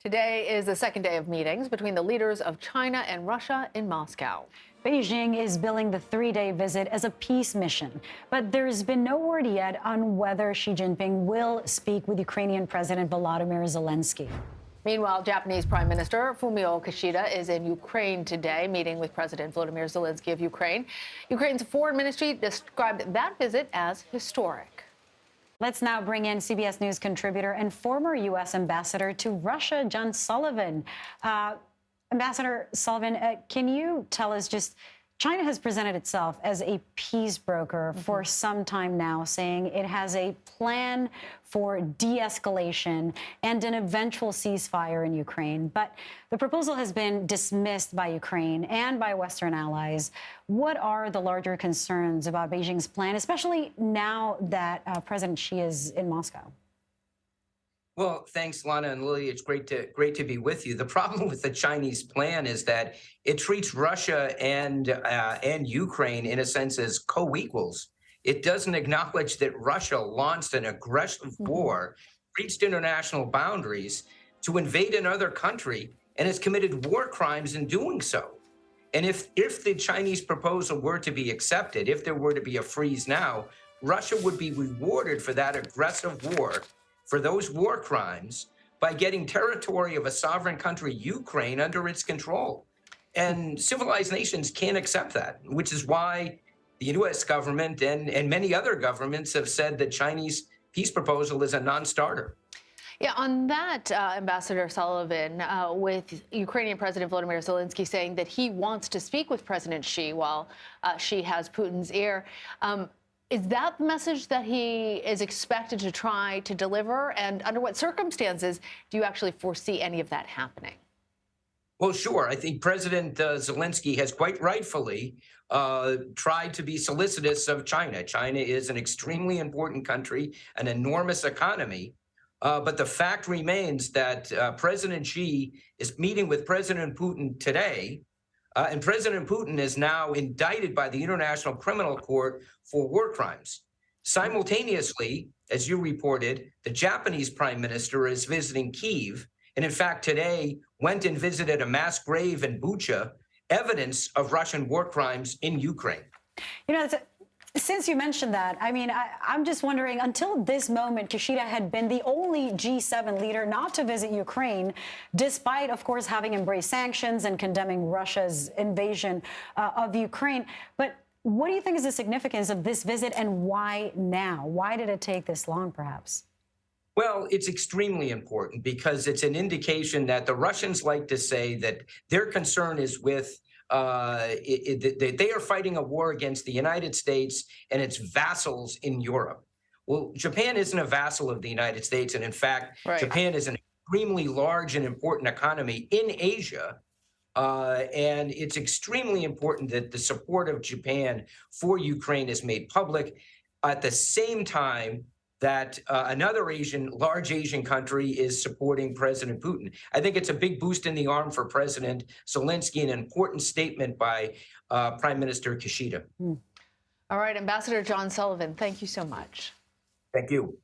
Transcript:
Today is the second day of meetings between the leaders of China and Russia in Moscow. Beijing is billing the three-day visit as a peace mission, but there's been no word yet on whether Xi Jinping will speak with Ukrainian President Volodymyr Zelensky. Meanwhile, Japanese Prime Minister Fumio Kishida is in Ukraine today, meeting with President Vladimir Zelensky of Ukraine. Ukraine's foreign ministry described that visit as historic. Let's now bring in CBS News contributor and former U.S. ambassador to Russia, John Sullivan. Ambassador Sullivan, can you tell us China has presented itself as a peace broker for some time now, saying it has a plan for de-escalation and an eventual ceasefire in Ukraine. But the proposal has been dismissed by Ukraine and by Western allies. What are the larger concerns about Beijing's plan, especially now that President Xi is in Moscow? Well, thanks, Lana and Lilia. It's great to be with you. The problem with the Chinese plan is that it treats Russia and Ukraine, in a sense, as co-equals. It doesn't acknowledge that Russia launched an aggressive war, breached international boundaries to invade another country, and has committed war crimes in doing so. And if the Chinese proposal were to be accepted, if there were to be a freeze now, Russia would be rewarded for that aggressive war, for those war crimes, by getting territory of a sovereign country, Ukraine, under its control. And civilized nations can't accept that, which is why the U.S. government and many other governments have said the Chinese peace proposal is a non-starter. Yeah, on that, Ambassador Sullivan, with Ukrainian President Vladimir Zelensky saying that he wants to speak with President Xi while Xi has Putin's ear. Is that the message that he is expected to try to deliver? And under what circumstances do you actually foresee any of that happening? Well, sure. I think President Zelensky has quite rightfully tried to be solicitous of China. China is an extremely important country, an enormous economy. But the fact remains that President Xi is meeting with President Putin today. And President Putin is now indicted by the International Criminal Court for war crimes. Simultaneously, as you reported, the Japanese prime minister is visiting Kyiv, and in fact today went and visited a mass grave in Bucha, evidence of Russian war crimes in Ukraine. You know, since you mentioned that, I mean, I'm just wondering, until this moment, Kishida had been the only G7 leader not to visit Ukraine, despite, of course, having embraced sanctions and condemning Russia's invasion of Ukraine. But what do you think is the significance of this visit, and why now? Why did it take this long, perhaps? Well, it's extremely important because it's an indication that the Russians like to say that their concern is with they are fighting a war against the United States and its vassals in Europe. Well, Japan isn't a vassal of the United States. And in fact, Japan is an extremely large and important economy in Asia. And it's extremely important that the support of Japan for Ukraine is made public at the same time that another large Asian country is supporting President Putin. I think it's a big boost in the arm for President Zelensky, an important statement by Prime Minister Kishida. All right, Ambassador John Sullivan, thank you so much. Thank you.